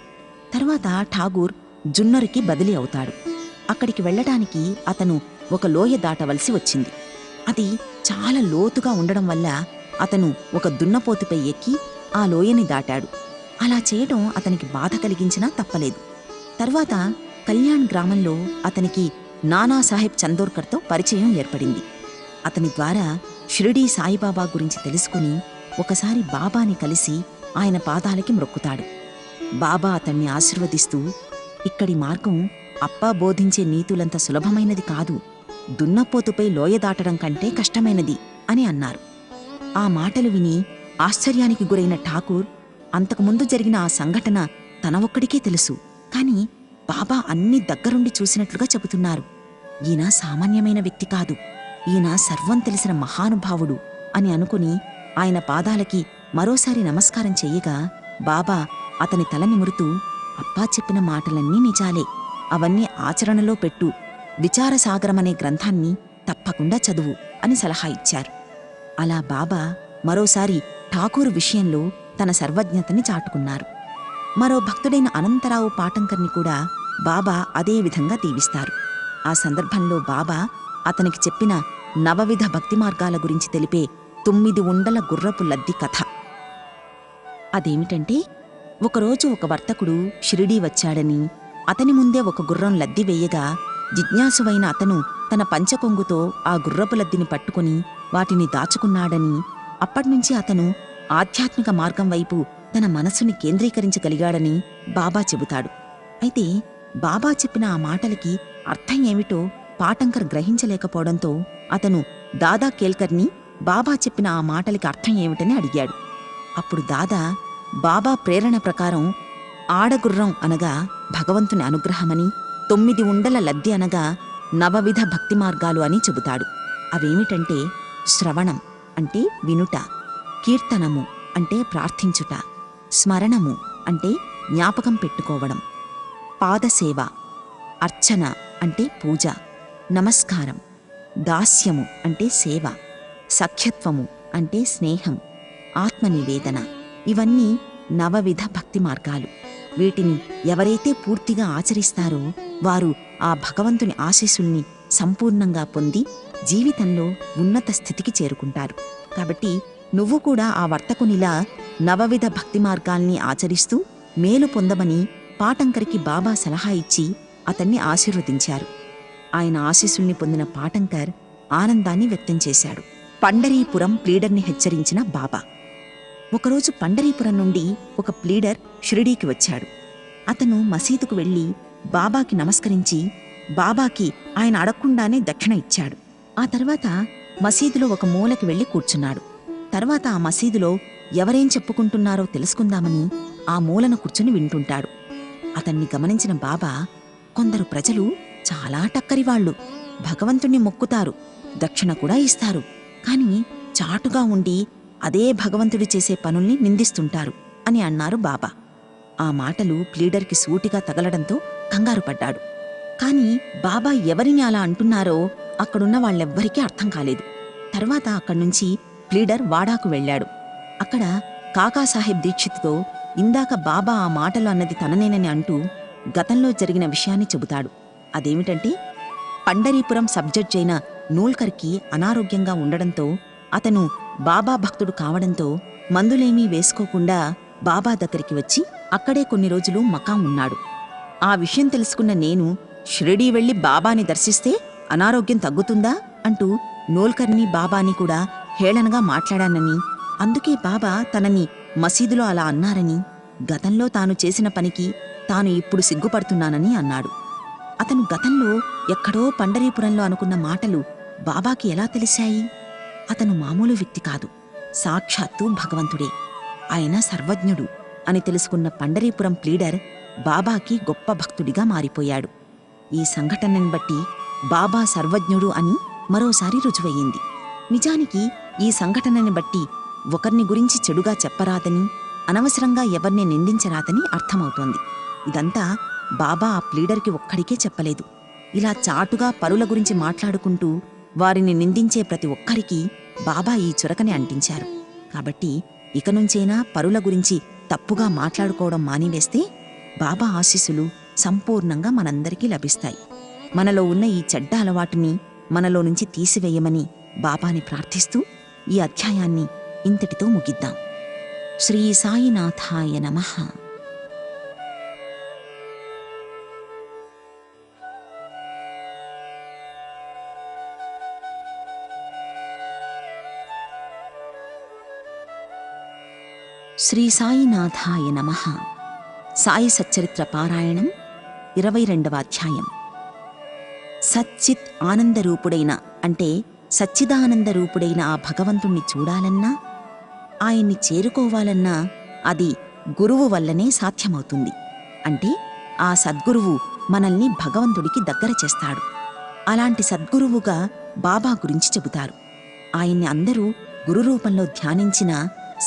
Speaker 1: తర్వాత ఠాగూర్ జున్నరుకి బదిలీ అవుతాడు. అక్కడికి వెళ్లటానికి అతను ఒక లోయ దాటవలసి వచ్చింది. అది చాలా లోతుగా ఉండడం వల్ల అతను ఒక దున్నపోతుపై ఎక్కి ఆ లోయని దాటాడు. అలా చేయడం అతనికి బాధ కలిగించినా తప్పలేదు. తర్వాత కళ్యాణ్ గ్రామంలో అతనికి నానాసాహెబ్ చందోర్కర్తో పరిచయం ఏర్పడింది. అతని ద్వారా షిరిడీ సాయిబాబా గురించి తెలుసుకుని ఒకసారి బాబాని కలిసి ఆయన పాదాలకి మ్రొక్కుతాడు. బాబా అతన్ని ఆశీర్వదిస్తూ, ఇక్కడి మార్గం అప్పా బోధించే నీతులంత సులభమైనది కాదు, దున్నపోతుపై లోయ దాటడం కంటే కష్టమైనది అని అన్నారు. ఆ మాటలు విని ఆశ్చర్యానికి గురైన ఠాకూర్ అంతకుముందు జరిగిన ఆ సంఘటన తన ఒక్కడికే తెలుసు, కాని బాబా అన్ని దగ్గరుండి చూసినట్లుగా చెబుతున్నారు. ఈయన సామాన్యమైన వ్యక్తి కాదు, ఈయన సర్వం తెలిసిన మహానుభావుడు అని అనుకుని ఆయన పాదాలకి మరోసారి నమస్కారం చెయ్యగా బాబా అతని తల నిమురుతూ, అప్పా చెప్పిన మాటలన్నీ నిజాలే, అవన్నీ ఆచరణలో పెట్టు, విచారసాగరమనే గ్రంథాన్ని తప్పకుండా చదువు అని సలహా ఇచ్చారు. అలా బాబా మరోసారి ఠాకూర్ విషయంలో తన సర్వజ్ఞతని చాటుకున్నారు. మరో భక్తుడైన అనంతరావు పాటంకర్ని కూడా బాబా అదే విధంగా దీవిస్తారు. ఆ సందర్భంలో బాబా అతనికి చెప్పిన నవవిధ భక్తి మార్గాల గురించి తెలిపే 9 ఉండల గుర్రపు లద్ది కథ. అదేమిటంటే, ఒకరోజు ఒక వర్తకుడు షిరిడీ వచ్చాడని, అతని ముందే ఒక గుర్రం లద్ది వేయగా జిజ్ఞాసువైన అతను తన పంచకొంగుతో ఆ గుర్రపు లద్దిని పట్టుకుని వాటిని దాచుకున్నాడని, అప్పట్నుంచి అతను ఆధ్యాత్మిక మార్గం వైపు తన మనస్సుని కేంద్రీకరించగలిగాడని బాబా చెబుతాడు. అయితే బాబా చెప్పిన ఆ మాటలకి అర్థం ఏమిటో పాటంకర్ గ్రహించలేకపోవడంతో అతను దాదా కేల్కర్ని బాబా చెప్పిన ఆ మాటలకి అర్థం ఏమిటని అడిగాడు. అప్పుడు దాదా బాబా ప్రేరణ ప్రకారం ఆడగుర్రం అనగా భగవంతుని అనుగ్రహమని, 9 ఉండల లద్ది అనగా నవవిధ భక్తి మార్గాలు అని చెబుతాడు. అవేమిటంటే శ్రవణం అంటే వినుట, కీర్తనము అంటే ప్రార్థించుట, స్మరణము అంటే జ్ఞాపకం పెట్టుకోవడం, పాదసేవ, అర్చన అంటే పూజ, నమస్కారం, దాస్యము అంటే సేవ, సఖ్యత్వము అంటే స్నేహం, ఆత్మనివేదన, ఇవన్నీ నవవిధ భక్తి మార్గాలు. వీటిని ఎవరైతే పూర్తిగా ఆచరిస్తారో వారు ఆ భగవంతుని ఆశీస్సుల్ని సంపూర్ణంగా పొంది జీవితంలో ఉన్నత స్థితికి చేరుకుంటారు. కాబట్టి నువ్వు కూడా ఆ వర్తకునిలా నవవిధ భక్తి మార్గాల్ని ఆచరిస్తూ మేలు పొందమని పాటంకరికి బాబా సలహా ఇచ్చి అతన్ని ఆశీర్వదించారు. ఆయన ఆశీస్సుల్ని పొందిన పాటంకర్ ఆనందాన్ని వ్యక్తం చేశాడు. పండరీపురం ప్లీడర్ని హెచ్చరించిన బాబా. ఒకరోజు పండరీపురం నుండి ఒక ప్లీడర్ షిరిడీకి వచ్చాడు. అతను మసీదుకు వెళ్లి బాబాకి నమస్కరించి బాబాకి ఆయన అడగకుండానే దక్షిణ ఇచ్చాడు. ఆ తర్వాత మసీదులో ఒక మూలకి వెళ్లి కూర్చున్నాడు. తర్వాత ఆ మసీదులో ఎవరేం చెప్పుకుంటున్నారో తెలుసుకుందామని ఆ మూలన కూర్చుని వింటుంటాడు. అతన్ని గమనించిన బాబా, కొందరు ప్రజలు చాలా టక్కరివాళ్లు, భగవంతుణ్ణి మొక్కుతారు, దక్షిణ కూడా ఇస్తారు, కాని చాటుగా ఉండి అదే భగవంతుడు చేసే పనుల్ని నిందిస్తుంటారు అని అన్నారు బాబా. ఆ మాటలు ప్లీడర్కి సూటిగా తగలడంతో కంగారు పడ్డాడు. కాని బాబా ఎవరిని అలా అంటున్నారో అక్కడున్న వాళ్ళెవ్వరికీ అర్థం కాలేదు. తర్వాత అక్కడ్నుంచి ప్లీడర్ వాడాకు వెళ్ళాడు. అక్కడ కాకాసాహెబ్ దీక్షిత్తో ఇందాక బాబా ఆ మాటలు అన్నది తననేనని అంటూ గతంలో జరిగిన విషయాన్ని చెబుతాడు. అదేమిటంటే, పండరీపురం సబ్జడ్జ్ అయిన నూల్కర్కి అనారోగ్యంగా ఉండడంతో అతను బాబా భక్తుడు కావడంతో మందులేమీ వేసుకోకుండా బాబా దగ్గరికి వచ్చి అక్కడే కొన్ని రోజులు మకాం ఉన్నాడు. ఆ విషయం తెలుసుకున్న నేను షిరిడీ వెళ్లి బాబాని దర్శిస్తే అనారోగ్యం తగ్గుతుందా అంటూ నూల్కర్ని బాబాని కూడా హేళనగా మాట్లాడానని, అందుకే బాబా తనని మసీదులో అలా అన్నారని, గతంలో తాను చేసిన పనికి తాను ఇప్పుడు సిగ్గుపడుతున్నానని అన్నాడు. అతను గతంలో ఎక్కడో పండరీపురంలో అనుకున్న మాటలు బాబాకి ఎలా తెలిశాయి? అతను మామూలు వ్యక్తి కాదు, సాక్షాత్తు భగవంతుడే. ఆయన సర్వజ్ఞుడు అని తెలుసుకున్న పండరీపురం ప్లీడర్ బాబాకి గొప్ప భక్తుడిగా మారిపోయాడు. ఈ సంఘటనని బట్టి బాబా సర్వజ్ఞుడు అని మరోసారి రుజువయ్యింది. నిజానికి ఈ సంఘటనని బట్టి ఒకర్ని గురించి చెడుగా చెప్పరాదని, అనవసరంగా ఎవర్ని నిందించరాదని అర్థమవుతోంది. ఇదంతా బాబా ఆ ప్లీడర్కి ఒక్కడికే చెప్పలేదు. ఇలా చాటుగా పరుల గురించి మాట్లాడుకుంటూ వారిని నిందించే ప్రతి ఒక్కరికి బాబా ఈ చురకని అంటించారు. కాబట్టి ఇకనుంచైనా పరుల గురించి తప్పుగా మాట్లాడుకోవడం మానివేస్తే బాబా ఆశీస్సులు సంపూర్ణంగా మనందరికీ లభిస్తాయి. మనలో ఉన్న ఈ చెడ్డ అలవాటుని మనలో నుంచి తీసివేయమని బాబాని ప్రార్థిస్తూ ఈ అధ్యాయాన్ని ఇంతటితో ముగిద్దాం. శ్రీ సాయినాథాయ నమః. శ్రీ సాయినాథాయ నమః. సాయి సచ్చరిత్ర పారాయణం 22వ అధ్యాయం. సచ్చిత్ ఆనందరూపుడైన అంటే సచ్చిదానందరూపుడైన ఆ భగవంతుణ్ణి చూడాలన్నా, ఆయన్ని చేరుకోవాలన్నా అది గురువు వల్లనే సాధ్యమవుతుంది. అంటే ఆ సద్గురువు మనల్ని భగవంతుడికి దగ్గర చేస్తాడు. అలాంటి సద్గురువుగా బాబా గురించి చెబుతారు. ఆయన్ని అందరూ గురురూపంలో ధ్యానించినా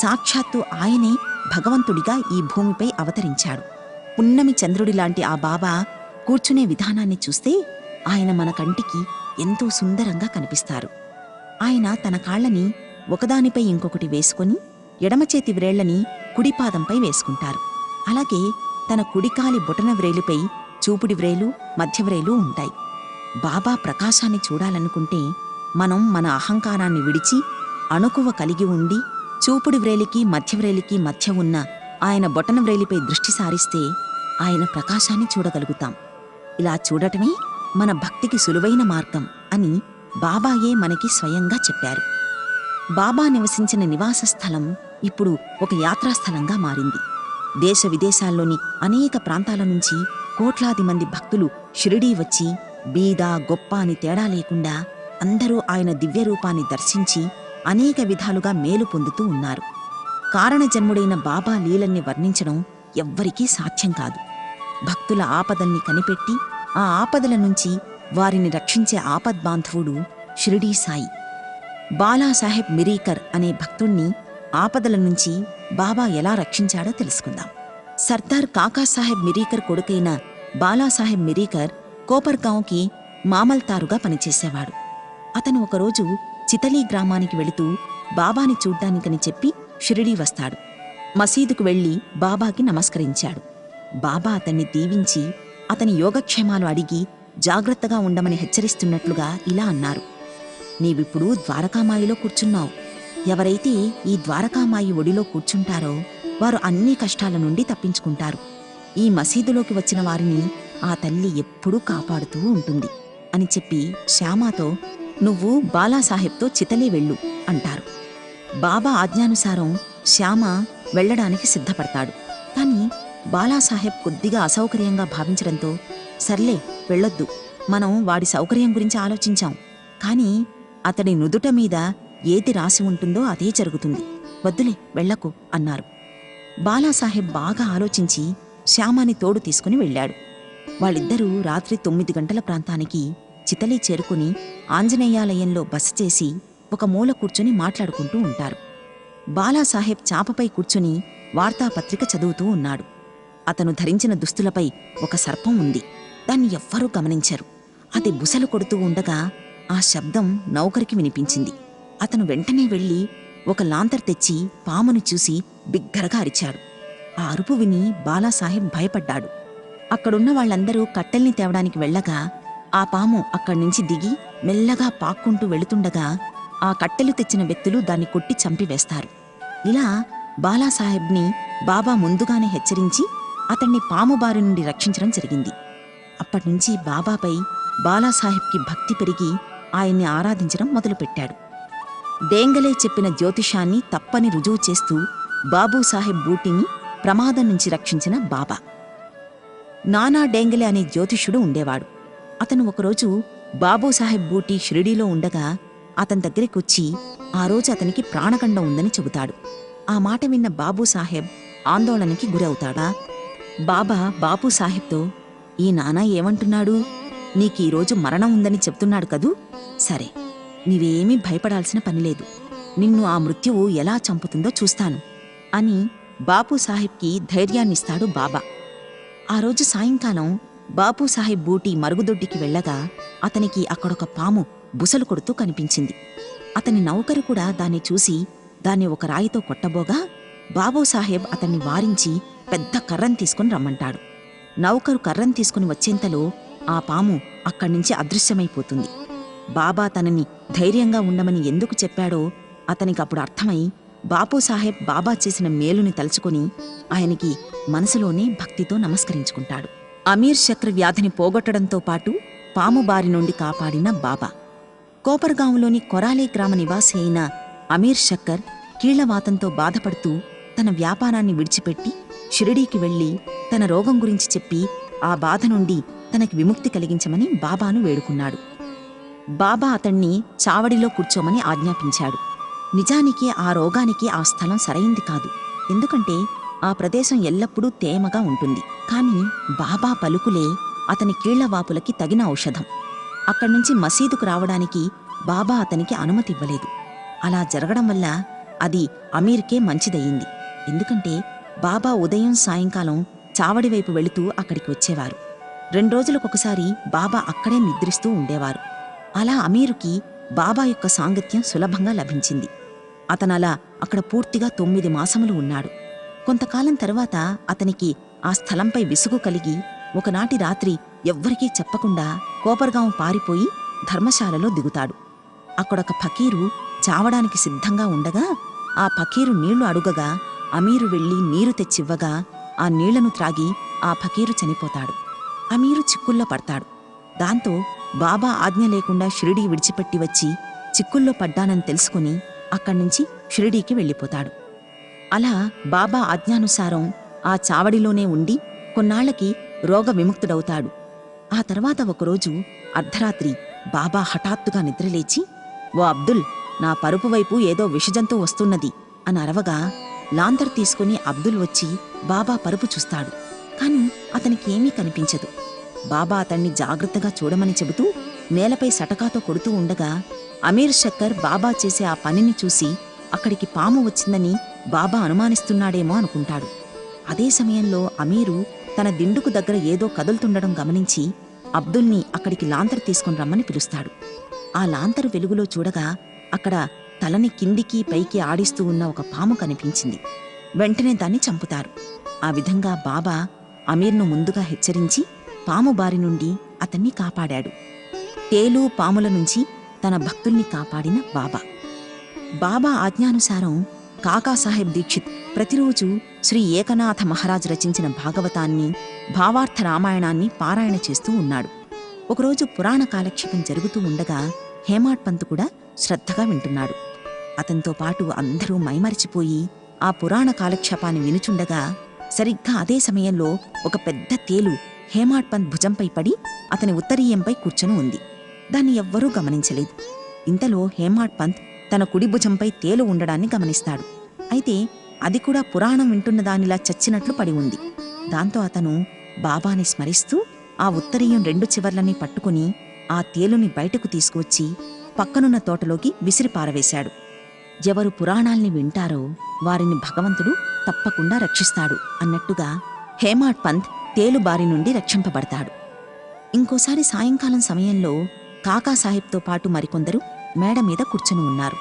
Speaker 1: సాక్షాత్తు ఆయనే భగవంతుడిగా ఈ భూమిపై అవతరించాడు. పున్నమి చంద్రుడిలాంటి ఆ బాబా కూర్చునే విధానాన్ని చూస్తే ఆయన మన కంటికి ఎంతో సుందరంగా కనిపిస్తారు. ఆయన తన కాళ్లని ఒకదానిపై ఇంకొకటి వేసుకొని ఎడమచేతి వ్రేళ్లని కుడిపాదంపై వేసుకుంటారు. అలాగే తన కుడికాలి బొటన వ్రేలుపై చూపుడి వ్రేలు, మధ్య వ్రేలు ఉంటాయి. బాబా ప్రకాశాన్ని చూడాలనుకుంటే మనం మన అహంకారాన్ని విడిచి అణుకువ కలిగి ఉండి చూపుడి వ్రేలికి మధ్య వ్రేలికి మధ్య ఉన్న ఆయన బొటన వ్రేలిపై దృష్టి సారిస్తే ఆయన ప్రకాశాన్ని చూడగలుగుతాం. ఇలా చూడటమే మన భక్తికి సులువైన మార్గం అని బాబాయే మనకి స్వయంగా చెప్పారు. బాబా నివసించిన నివాస స్థలం ఇప్పుడు ఒక యాత్రాస్థలంగా మారింది. దేశ విదేశాల్లోని అనేక ప్రాంతాల నుంచి కోట్లాది మంది భక్తులు షిరిడీ వచ్చి బీద గొప్ప అని తేడా లేకుండా అందరూ ఆయన దివ్యరూపాన్ని దర్శించి అనేక విధాలుగా మేలు పొందుతూ ఉన్నారు. కారణజన్ముడైన బాబా లీలల్ని వర్ణించడం ఎవ్వరికీ సాధ్యం కాదు. భక్తుల ఆపదల్ని కనిపెట్టి ఆ ఆపదల నుంచి వారిని రక్షించే ఆపద్బాంధవుడు షిరిడీ సాయి. బాలాసాహెబ్ మిరీకర్ అనే భక్తుణ్ణి ఆపదల నుంచి బాబా ఎలా రక్షించాడో తెలుసుకుందాం. సర్దార్ కాకాసాహెబ్ మిరీకర్ కొడుకైన బాలాసాహెబ్ మిరీకర్ కోపర్గాంవ్కి మామల్తారుగా పనిచేసేవాడు. అతను ఒకరోజు చితలీ గ్రామానికి వెళుతూ బాబాని చూడ్డానికని చెప్పి షిరిడీ వస్తాడు. మసీదుకు వెళ్లి బాబాకి నమస్కరించాడు. బాబా అతన్ని దీవించి అతని యోగక్షేమాలు అడిగి జాగ్రత్తగా ఉండమని హెచ్చరిస్తున్నట్లుగా ఇలా అన్నారు: నీవిప్పుడు ద్వారకామాయిలో కూర్చున్నావు. ఎవరైతే ఈ ద్వారకామాయి ఒడిలో కూర్చుంటారో వారు అన్ని కష్టాల నుండి తప్పించుకుంటారు. ఈ మసీదులోకి వచ్చిన వారిని ఆ తల్లి ఎప్పుడూ కాపాడుతూ ఉంటుంది అని చెప్పి శ్యామాతో నువ్వు బాలాసాహెబ్తో చితలీ వెళ్ళు అంటారు. బాబా ఆజ్ఞానుసారం శ్యామ వెళ్లడానికి సిద్ధపడతాడు. కాని బాలాసాహెబ్ కొద్దిగా అసౌకర్యంగా భావించడంతో సర్లే వెళ్ళొద్దు, మనం వాడి సౌకర్యం గురించి ఆలోచించాం, కాని అతడి నుదుట మీద ఏది రాసి ఉంటుందో అదే జరుగుతుంది, వద్దులే వెళ్ళకు అన్నారు. బాలాసాహెబ్ బాగా ఆలోచించి శ్యామాని తోడు తీసుకుని వెళ్ళాడు. వాళ్ళిద్దరూ రాత్రి 9 గంటల ప్రాంతానికి చితలీ చేరుకుని ఆంజనేయాలయంలో బస చేసి ఒక మూల కూర్చుని మాట్లాడుకుంటూ ఉంటారు. బాలాసాహెబ్ చాపపై కూర్చుని వార్తాపత్రిక చదువుతూ ఉన్నాడు. అతను ధరించిన దుస్తులపై ఒక సర్పం ఉంది. దాన్ని ఎవ్వరూ గమనించరు. అది బుసలు కొడుతూ ఉండగా ఆ శబ్దం నౌకరికి వినిపించింది. అతను వెంటనే వెళ్లి ఒక లాంతర్ తెచ్చి పామును చూసి బిగ్గరగా అరిచాడు. ఆ అరుపు విని బాలాసాహెబ్ భయపడ్డాడు. అక్కడున్న వాళ్లందరూ కట్టెల్ని తేవడానికి వెళ్లగా ఆ పాము అక్కడ్నుంచి దిగి మెల్లగా పాక్కుంటూ వెళుతుండగా ఆ కట్టెలు తెచ్చిన వ్యక్తులు దాన్ని కొట్టి చంపివేస్తారు. ఇలా బాలాసాహెబ్ని బాబా ముందుగానే హెచ్చరించి అతన్ని పాము బారి నుండి రక్షించడం జరిగింది. అప్పట్నుంచి బాబాపై బాలాసాహెబ్కి భక్తి పెరిగి ఆయన్ని ఆరాధించడం మొదలుపెట్టాడు. డేంగలే చెప్పిన జ్యోతిషాన్ని తప్పని రుజువు చేస్తూ బాబూసాహెబ్ బూటీని ప్రమాదం నుంచి రక్షించిన బాబా. నానా డేంగలే అనే జ్యోతిష్యుడు ఉండేవాడు. అతను ఒకరోజు బాబూసాహెబ్ బూటీ షిరిడీలో ఉండగా అతని దగ్గరికొచ్చి ఆ రోజు అతనికి ప్రాణగండం ఉందని చెబుతాడు. ఆ మాట విన్న బాబూసాహెబ్ ఆందోళనకి గురవుతాడా? బాబా బాబూసాహెబ్తో, ఈ నానా ఏమంటున్నాడు? నీకీరోజు మరణం ఉందని చెప్తున్నాడు కదూ? సరే, నీవేమీ భయపడాల్సిన పనిలేదు. నిన్ను ఆ మృత్యువు ఎలా చంపుతుందో చూస్తాను అని బాపూసాహెబ్కి ధైర్యాన్నిస్తాడు బాబా. ఆ రోజు సాయంకాలం బాపూసాహెబ్ బూటీ మరుగుదొడ్డికి వెళ్ళగా అతనికి అక్కడొక పాము బుసలు కొడుతూ కనిపించింది. అతని నౌకరు కూడా దాన్ని చూసి దాన్ని ఒక రాయితో కొట్టబోగా బాబూసాహెబ్ అతన్ని వారించి పెద్ద కర్రను తీసుకుని రమ్మంటాడు. నౌకరు కర్రను తీసుకుని వచ్చేంతలో ఆ పాము అక్కడ్నుంచి అదృశ్యమైపోతుంది. బాబా తనని ధైర్యంగా ఉండమని ఎందుకు చెప్పాడో అతనికప్పుడు అర్థమై బాపూసాహెబ్ బాబా చేసిన మేలుని తలుచుకుని ఆయనకి మనసులోనే భక్తితో నమస్కరించుకుంటాడు. అమీర్ చక్ర వ్యాధిని పోగొట్టడంతో పాటు పాము బారి నుండి కాపాడిన బాబా. కోపర్గాంలోని కొరాలే గ్రామ నివాసి అయిన అమీర్ షక్కర్ కీళ్లవాతంతో బాధపడుతూ తన వ్యాపారాన్ని విడిచిపెట్టి షిరిడీకి వెళ్లి తన రోగం గురించి చెప్పి ఆ బాధ నుండి తనకి విముక్తి కలిగించమని బాబాను వేడుకున్నాడు. బాబా అతణ్ణి చావడిలో కూర్చోమని ఆజ్ఞాపించాడు. నిజానికి ఆ రోగానికి ఆ స్థలం సరైంది కాదు. ఎందుకంటే ఆ ప్రదేశం ఎల్లప్పుడూ తేమగా ఉంటుంది. కాని బాబా పలుకులే అతని కీళ్లవాపులకి తగిన ఔషధం. అక్కడ్నుంచి మసీదుకు రావడానికి బాబా అతనికి అనుమతివ్వలేదు. అలా జరగడం వల్ల అది అమీర్కే మంచిదయ్యింది. ఎందుకంటే బాబా ఉదయం సాయంకాలం చావడివైపు వెళుతూ అక్కడికి వచ్చేవారు. 2 రోజులకొకసారి బాబా అక్కడే నిద్రిస్తూ ఉండేవారు. అలా అమీరుకి బాబా యొక్క సాంగత్యం సులభంగా లభించింది. అతనలా అక్కడ పూర్తిగా 9 మాసములు ఉన్నాడు. కొంతకాలం తరువాత అతనికి ఆ స్థలంపై విసుగు కలిగి ఒకనాటి రాత్రి ఎవ్వరికీ చెప్పకుండా కోపర్గాం పారిపోయి ధర్మశాలలో దిగుతాడు. అక్కడొక ఫకీరు చావడానికి సిద్ధంగా ఉండగా ఆ ఫకీరు నీళ్లు అడుగగా అమీరు వెళ్లి నీరు తెచ్చివ్వగా ఆ నీళ్లను త్రాగి ఆ ఫకీరు చనిపోతాడు. అమీరు చిక్కుల్లో పడతాడు. దాంతో బాబా ఆజ్ఞ లేకుండా షిరిడీ విడిచిపెట్టి వచ్చి చిక్కుల్లో పడ్డానని తెలుసుకుని అక్కడ్నుంచి షిరిడీకి వెళ్ళిపోతాడు. అలా బాబా ఆజ్ఞానుసారం ఆ చావడిలోనే ఉండి కొన్నాళ్లకి రోగ విముక్తుడవుతాడు. ఆ తర్వాత ఒకరోజు అర్ధరాత్రి బాబా హఠాత్తుగా నిద్రలేచి, "ఓ అబ్దుల్, నా పరుపు వైపు ఏదో విషజంతువు వస్తున్నది" అని అరవగా లాంతర్ తీసుకుని అబ్దుల్ వచ్చి బాబా పరుపు చూస్తాడు. కాని అతనికేమీ కనిపించదు. బాబా అతన్ని జాగ్రత్తగా చూడమని చెబుతూ నేలపై సటకాతో కొడుతూ ఉండగా అమీర్ శక్కర్ బాబా చేసే ఆ పనిని చూసి అక్కడికి పాము వచ్చిందని బాబా అనుమానిస్తున్నాడేమో అనుకుంటాడు. అదే సమయంలో అమీరు తన దిండుకు దగ్గర ఏదో కదులుతుండడం గమనించి అబ్దుల్ని అక్కడికి లాంతరు తీసుకుని రమ్మని పిలుస్తాడు. ఆ లాంతరు వెలుగులో చూడగా అక్కడ తలని కిందికి పైకి ఆడిస్తూ ఉన్న ఒక పాము కనిపించింది. వెంటనే దాన్ని చంపుతారు. ఆ విధంగా బాబా అమీర్ను ముందుగా హెచ్చరించి పాము బారి నుండి అతన్ని కాపాడాడు. తేలు పాముల నుంచి తన భక్తుల్ని కాపాడిన బాబా. బాబా ఆజ్ఞానుసారం కాకాసాహెబ్ దీక్షిత్ ప్రతిరోజు శ్రీ ఏకనాథ మహారాజ్ రచించిన భాగవతాన్ని, భావార్థ రామాయణాన్ని పారాయణ చేస్తూ ఉన్నాడు. ఒకరోజు పురాణ కాలక్షేపం జరుగుతూ ఉండగా హేమాడ్ పంత్ కూడా శ్రద్ధగా వింటున్నాడు. అతనితో పాటు అందరూ మైమరిచిపోయి ఆ పురాణ కాలక్షేపాన్ని వినుచుండగా సరిగ్గా అదే సమయంలో ఒక పెద్ద తేలు హేమాడ్ పంత్ భుజంపై పడి అతని ఉత్తరీయంపై కూర్చొని ఉంది. దాన్ని ఎవ్వరూ గమనించలేదు. ఇంతలో హేమాడ్ పంత్ తన కుడి భుజంపై తేలు ఉండడాన్ని గమనిస్తాడు. అయితే అది కూడా పురాణం వింటున్న దానిలా చచ్చినట్లు పడి ఉంది. దాంతో అతను బాబాని స్మరిస్తూ ఆ ఉత్తరీయం 2 చివర్లని పట్టుకుని ఆ తేలుని బయటకు తీసుకువచ్చి పక్కనున్న తోటలోకి విసిరి పారవేశాడు. ఎవరు పురాణాల్ని వింటారో వారిని భగవంతుడు తప్పకుండా రక్షిస్తాడు అన్నట్టుగా హేమాడ్ పంత్ తేలు బారి నుండి రక్షింపబడతాడు. ఇంకోసారి సాయంకాలం సమయంలో కాకాసాహెబ్తో పాటు మరికొందరు మేడ మీద కూర్చుని ఉన్నారు.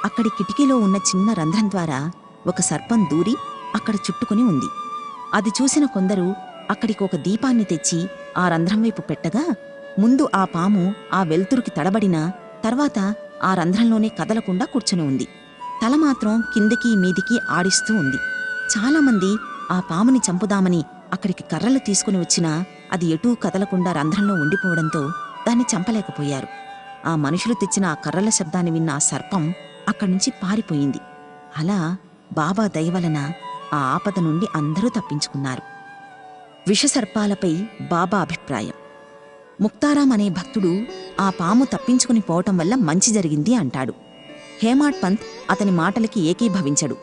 Speaker 1: అక్కడి కిటికీలో ఉన్న చిన్న రంధ్రం ద్వారా ఒక సర్పం దూరి అక్కడ చుట్టుకుని ఉంది. అది చూసిన కొందరు అక్కడికి ఒక దీపాన్ని తెచ్చి ఆ రంధ్రం వైపు పెట్టగా ముందు ఆ పాము ఆ వెలుతురుకి తడబడినా తర్వాత ఆ రంధ్రంలోనే కదలకుండా కూర్చుని ఉంది. తల మాత్రం కిందికి మీదికి ఆడిస్తూ ఉంది. చాలామంది ఆ పాముని చంపుదామని అక్కడికి కర్రలు తీసుకుని వచ్చినా అది ఎటూ కదలకుండా రంధ్రంలో ఉండిపోవడంతో దాన్ని చంపలేకపోయారు. ఆ మనుషులు తెచ్చిన ఆ కర్రల శబ్దాన్ని విన్న ఆ సర్పం అక్కడ్నుంచి పారిపోయింది. అలా బాబా దయవలన ఆ ఆపద నుండి అందరూ తప్పించుకున్నారు. విషసర్పాలపై బాబా అభిప్రాయం. ముక్తారాం అనే భక్తుడు ఆ పాము తప్పించుకుని పోవటం వల్ల మంచి జరిగింది అంటాడు. హేమాడ్ పంత్ అతని మాటలకి ఏకీభవించడు.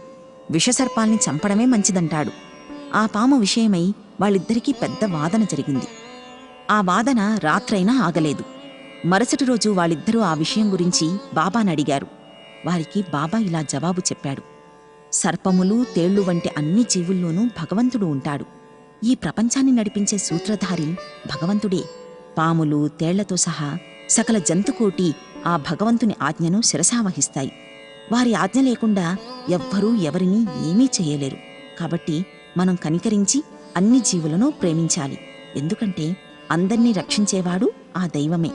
Speaker 1: విషసర్పాల్ని చంపడమే మంచిదంటాడు. ఆ పాము విషయమై వాళ్ళిద్దరికీ పెద్ద వాదన జరిగింది. ఆ వాదన రాత్రైనా ఆగలేదు. మరుసటి రోజు వాళ్ళిద్దరూ ఆ విషయం గురించి బాబాని అడిగారు. వారికి బాబా ఇలా జవాబు చెప్పాడు: సర్పములు, తేళ్లు వంటి అన్ని జీవుల్లోనూ భగవంతుడు ఉంటాడు. ఈ ప్రపంచాన్ని నడిపించే సూత్రధారి భగవంతుడే. పాములు, తేళ్లతో సహా సకల జంతుకోటి ఆ భగవంతుని ఆజ్ఞను శిరసావహిస్తాయి. వారి ఆజ్ఞ లేకుండా ఎవ్వరూ ఎవరినీ ఏమీ చెయ్యలేరు. కాబట్టి మనం కనికరించి అన్ని జీవులను ప్రేమించాలి. ఎందుకంటే అందర్నీ రక్షించేవాడు ఆ దైవమే.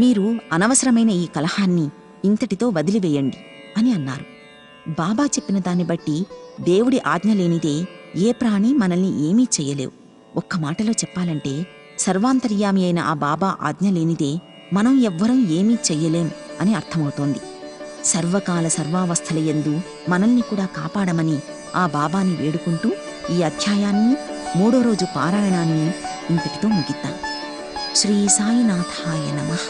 Speaker 1: మీరు అనవసరమైన ఈ కలహాన్ని ఇంతటితో వదిలివేయండి అని అన్నారు. బాబా చెప్పిన దాన్ని బట్టి దేవుడి ఆజ్ఞ లేనిదే ఏ ప్రాణి మనల్ని ఏమీ చెయ్యలేవు. ఒక్క మాటలో చెప్పాలంటే సర్వాంతర్యామి అయిన ఆ బాబా ఆజ్ఞ లేనిదే మనం ఎవ్వరం ఏమీ చెయ్యలేం అని అర్థమవుతోంది. సర్వకాల సర్వావస్థలయందు మనల్ని కూడా కాపాడమని ఆ బాబాని వేడుకుంటూ ఈ అధ్యాయాన్ని 3వ రోజు పారాయణాన్ని ఇంతటితో ముగిద్దాం. శ్రీ సాయినాథాయ నమః.